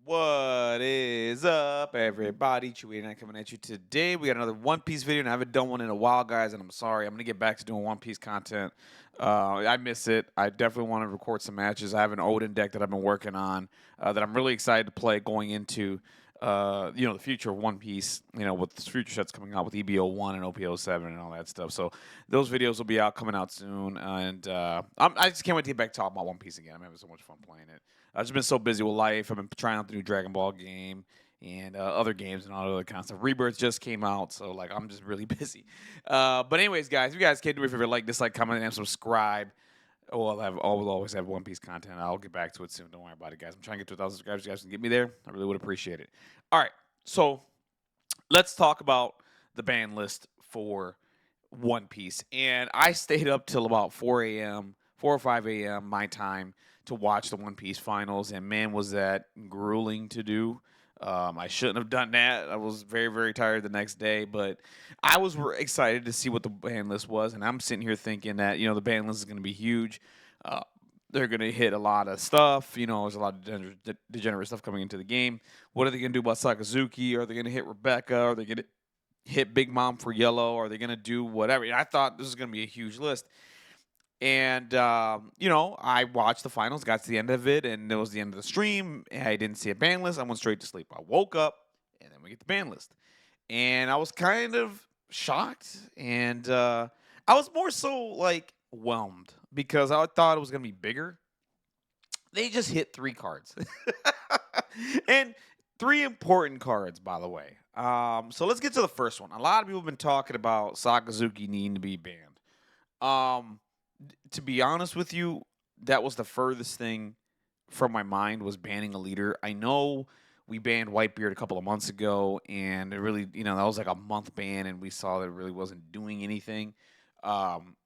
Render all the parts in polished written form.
What is up, everybody? Chewy89 coming at you today. We got another One Piece video, and I haven't done one in a while, guys, and I'm sorry. I'm going to get back to doing One Piece content. I miss it. I definitely want to record some matches. I have an Odin deck that I've been working on that I'm really excited to play going into, the future of One Piece, with the future sets coming out with EBO1 and OPO7 and all that stuff. So those videos will be coming out soon, and I just can't wait to get back to talking about One Piece again. I'm having so much fun playing it. I've just been so busy with life. I've been trying out the new Dragon Ball game and other games and all other kinds of stuff. Rebirth just came out, so I'm just really busy. But anyways, guys, if you guys can do me a favor, like, dislike, comment, and subscribe. Oh, I'll always have One Piece content. I'll get back to it soon. Don't worry about it, guys. I'm trying to get to 1,000 subscribers. You guys can get me there. I really would appreciate it. All right, so let's talk about the ban list for One Piece. And I stayed up till about 4 a.m., 4 or 5 a.m. my time to watch the One Piece finals. And man, was that grueling to do. I shouldn't have done that. I was very, very tired the next day, but I was excited to see what the ban list was. And I'm sitting here thinking that, the ban list is going to be huge. Uh, they're going to hit a lot of stuff. There's a lot of degenerate stuff coming into the game. What are they going to do about Sakazuki? Are they going to hit Rebecca? Are they going to hit Big Mom for yellow? Are they going to do whatever? I thought this was going to be a huge list. And, I watched the finals, got to the end of it, and it was the end of the stream. I didn't see a ban list. I went straight to sleep. I woke up, and then we get the ban list. And I was kind of shocked. And I was more so, whelmed because I thought it was going to be bigger. They just hit 3 cards. And 3 important cards, by the way. So let's get to the first one. A lot of people have been talking about Sakazuki needing to be banned. To be honest with you, that was the furthest thing from my mind was banning a leader. I know we banned Whitebeard a couple of months ago, and it really, that was like a month ban, and we saw that it really wasn't doing anything. Um,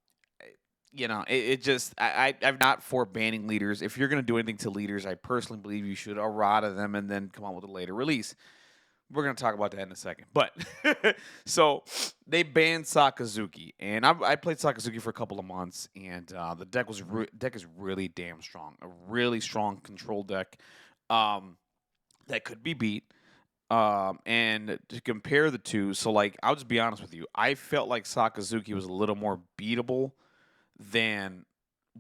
it just I'm not for banning leaders. If you're gonna do anything to leaders, I personally believe you should errata them and then come out with a later release. We're gonna talk about that in a second. But so they banned Sakazuki, and I played Sakazuki for a couple of months, and the deck is really damn strong. A really strong control deck that could be beat. And to compare the two, so I'll just be honest with you, I felt like Sakazuki was a little more beatable than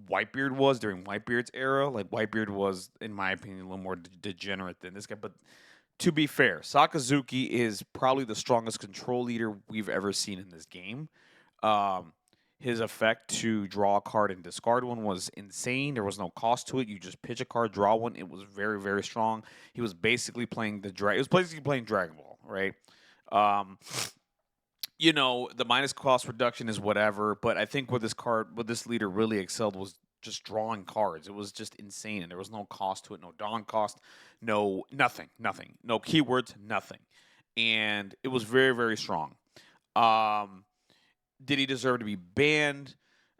Whitebeard was during Whitebeard's era. Like Whitebeard was, in my opinion, a little more degenerate than this guy, but to be fair, Sakazuki is probably the strongest control leader we've ever seen in this game. Um, his effect to draw a card and discard one was insane. There was no cost to it. You just pitch a card, draw one. It was very, very strong. He was basically playing He was basically playing Dragon Ball, right? Um, the minus cost reduction is whatever, but I think what this leader really excelled was just drawing cards. It was just insane, and there was no cost to it, no dawn cost, no nothing, no keywords, nothing, and it was very, very strong. Um, did he deserve to be banned?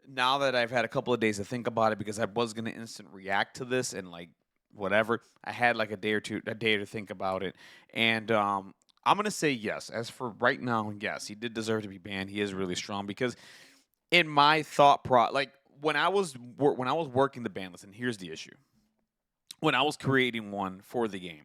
Now that I've had a couple of days to think about it, because I was gonna instant react to this and whatever, I had a day to think about it, and I'm gonna say yes. As for right now, yes, he did deserve to be banned. He is really strong because in my when when I was working the ban list, and here's the issue: when I was creating one for the game,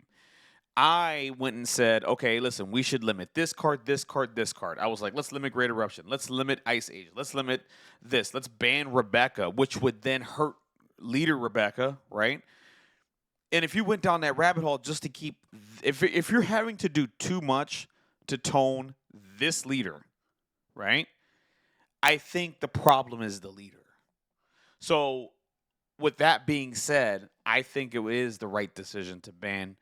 I went and said, okay, listen, we should limit this card, this card, this card. I was like, let's limit Great Eruption, let's limit Ice Age, let's limit this, let's ban Rebecca, which would then hurt leader Rebecca, right? And if you went down that rabbit hole just to keep, if you're having to do too much to tone this leader, right? I think the problem is the leader. So, with that being said, I think it is the right decision to ban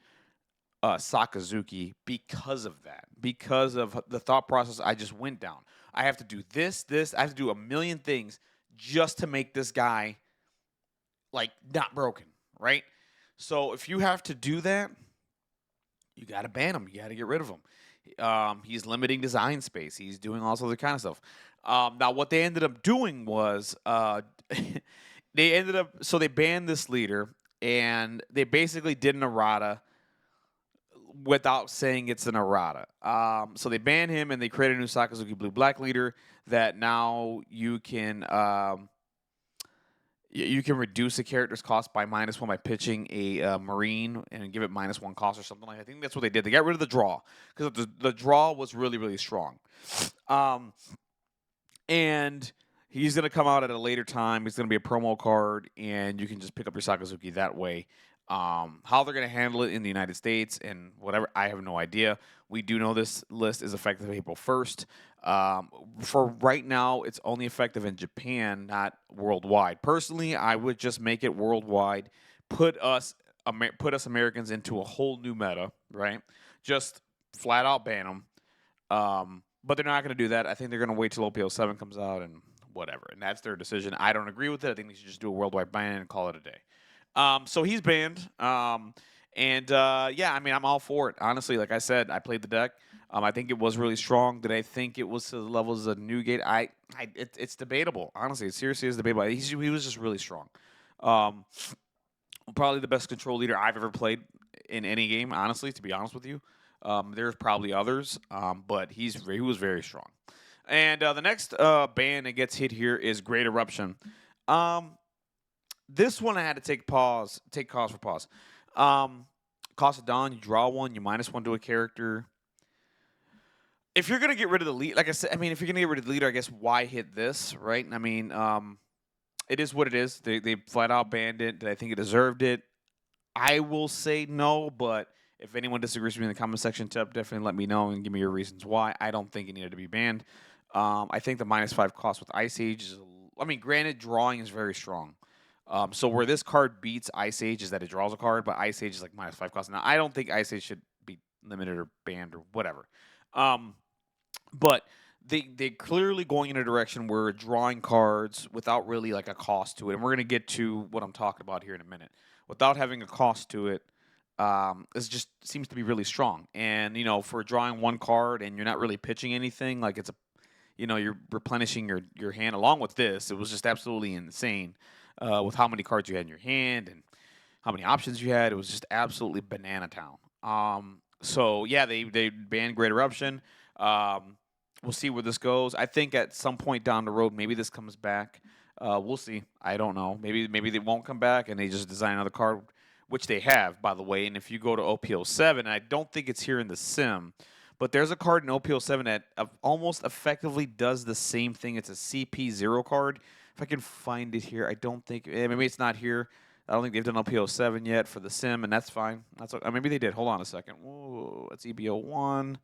Sakazuki because of that, because of the thought process I just went down. I have to do this. I have to do a million things just to make this guy not broken, right? So if you have to do that, you got to ban him. You got to get rid of him. He's limiting design space. He's doing all this other kind of stuff. Now, what they ended up doing was they banned this leader, and they basically did an errata without saying it's an errata. So they banned him, and they created a new Sakazuki Blue Black leader that now you can You can reduce a character's cost by -1 by pitching a Marine and give it -1 cost or something like that. I think that's what they did. They got rid of the draw because the draw was really, really strong. Um, and he's going to come out at a later time. He's going to be a promo card, and you can just pick up your Sakazuki that way. How they're going to handle it in the United States and whatever, I have no idea. We do know this list is effective April 1st. For right now, it's only effective in Japan, not worldwide. Personally, I would just make it worldwide, put us put us Americans into a whole new meta, right? Just flat out ban them. But they're not going to do that. I think they're going to wait till OPO 7 comes out and whatever. And that's their decision. I don't agree with it. I think they should just do a worldwide ban and call it a day. So he's banned. Yeah, I mean, I'm all for it. Honestly, like I said, I played the deck. I think it was really strong. Did I think it was to the levels of Newgate? It's debatable. Honestly, it seriously is debatable. He was just really strong. Probably the best control leader I've ever played in any game, honestly, to be honest with you. There's probably others, but he was very strong. And the next ban that gets hit here is Great Eruption. This one I had to take cause for pause. Cost of Dawn, you draw one, you -1 to a character. If you're gonna get rid of the lead, like I said, I mean, if you're gonna get rid of the leader, I guess why hit this, right? I mean, it is what it is. They flat out banned it. Did I think it deserved it? I will say no, but if anyone disagrees with me in the comment section, definitely let me know and give me your reasons why. I don't think it needed to be banned. I think the -5 cost with Ice Age is, I mean, granted, drawing is very strong. So where this card beats Ice Age is that it draws a card, but Ice Age is like -5 cost. Now, I don't think Ice Age should be limited or banned or whatever. But they clearly going in a direction where drawing cards without really like a cost to it. And we're gonna get to what I'm talking about here in a minute. Without having a cost to it, it just seems to be really strong. And for drawing one card and you're not really pitching anything, like it's a, you're replenishing your hand along with this. It was just absolutely insane with how many cards you had in your hand and how many options you had. It was just absolutely banana town. So yeah, they banned Great Eruption. We'll see where this goes. I think at some point down the road, maybe this comes back. We'll see. I don't know. Maybe they won't come back and they just design another card, which they have, by the way. And if you go to OPO 7, I don't think it's here in the sim, but there's a card in OPO 7 that almost effectively does the same thing. It's a CP0 card. If I can find it here, I don't think maybe it's not here. I don't think they've done OPO 7 yet for the sim, and that's fine. Maybe they did. Hold on a second. Whoa, it's EBO 1.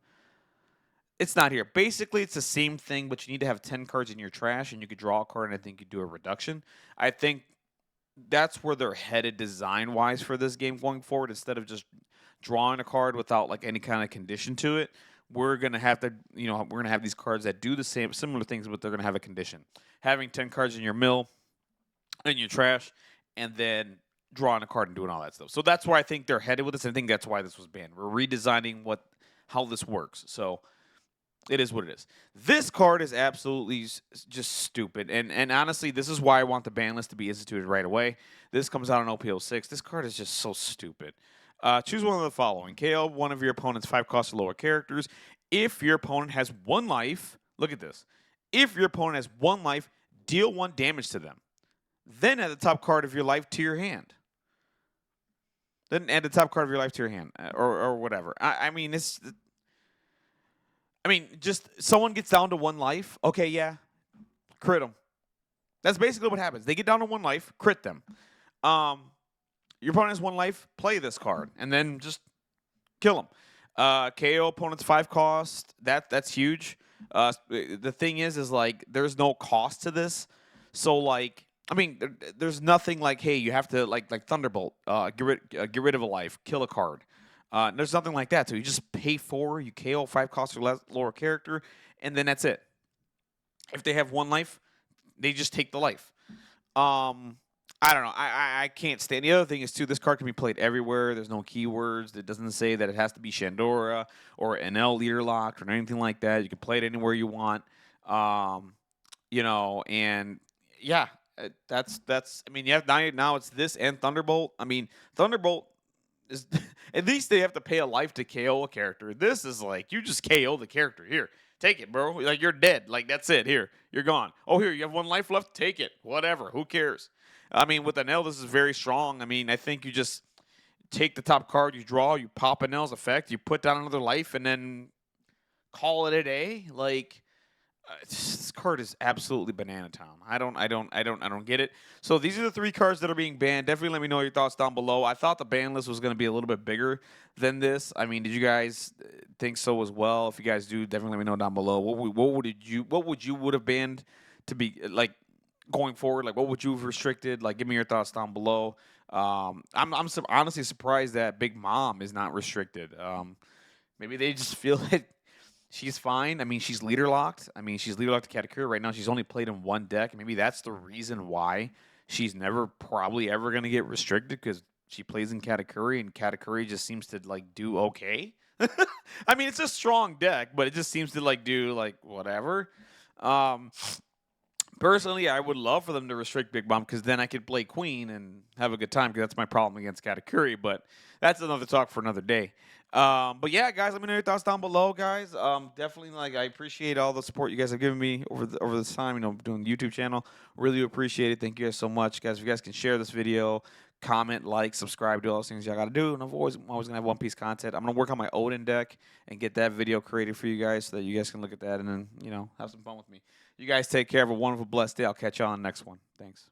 It's not here. Basically, it's the same thing, but you need to have 10 cards in your trash, and you could draw a card, and I think you do a reduction. I think that's where they're headed design-wise for this game going forward. Instead of just drawing a card without like any kind of condition to it, we're gonna have to, we're gonna have these cards that do the similar things, but they're gonna have a condition. Having 10 cards in your mill, in your trash, and then drawing a card and doing all that stuff. So that's where I think they're headed with this. And I think that's why this was banned. We're redesigning how this works. So it is what it is. This card is absolutely just stupid. And honestly, this is why I want the ban list to be instituted right away. This comes out on OPO 6. This card is just so stupid. Choose one of the following. KO one of your opponent's 5 cost or lower characters. If your opponent has 1 life, look at this. If your opponent has 1 life, deal 1 damage to them. Then add the top card of your life to your hand. Then add the top card of your life to your hand, or whatever. Just someone gets down to 1 life. Okay, yeah, crit them. That's basically what happens. They get down to 1 life, crit them. Your opponent has 1 life, play this card, and then just kill them. KO opponent's 5 cost. That's huge. The thing is like there's no cost to this, so like. There's nothing like, hey, you have to like Thunderbolt, get rid of a life, kill a card. There's nothing like that. So you just pay 4, you KO 5 cost or lower character, and then that's it. If they have 1 life, they just take the life. I don't know. I can't stand. The other thing is too, this card can be played everywhere. There's no keywords. It doesn't say that it has to be Shandora or NL leader locked or anything like that. You can play it anywhere you want. And yeah. That's. You have now it's this and Thunderbolt. Thunderbolt is at least they have to pay a life to KO a character. This is like you just KO the character here. Take it, bro. Like you're dead. Like that's it. Here, you're gone. Oh, here you have one life left. Take it. Whatever. Who cares? I mean, with the nail, this is very strong. I mean, I think you just take the top card you draw, you pop a nail's effect, you put down another life, and then call it a day. Like this card is absolutely banana town. I don't get it. So these are the three cards that are being banned. Definitely let me know your thoughts down below. I thought the ban list was going to be a little bit bigger than this. I mean, did you guys think so as well? If you guys do, definitely let me know down below. What would you would have banned to be like going forward? Like what would you have restricted? Like give me your thoughts down below. Honestly surprised that Big Mom is not restricted. Maybe they just feel that she's fine. I mean, she's leader locked. I mean, she's leader locked to Katakuri right now. She's only played in one deck. Maybe that's the reason why she's never probably ever going to get restricted because she plays in Katakuri and Katakuri just seems to like do okay. I mean, it's a strong deck, but it just seems to like do like whatever. Um, Personally, I would love for them to restrict Big Mom because then I could play Queen and have a good time because that's my problem against Katakuri. But that's another talk for another day. But yeah, guys, let me know your thoughts down below, guys. Definitely, like I appreciate all the support you guys have given me over this time. You know, doing the YouTube channel, really appreciate it. Thank you guys so much, guys. If you guys can share this video, comment, like, subscribe, do all those things y'all gotta do. And I'm always gonna have One Piece content. I'm gonna work on my Odin deck and get that video created for you guys so that you guys can look at that and then have some fun with me. You guys take care. Have a wonderful, blessed day. I'll catch you on the next one. Thanks.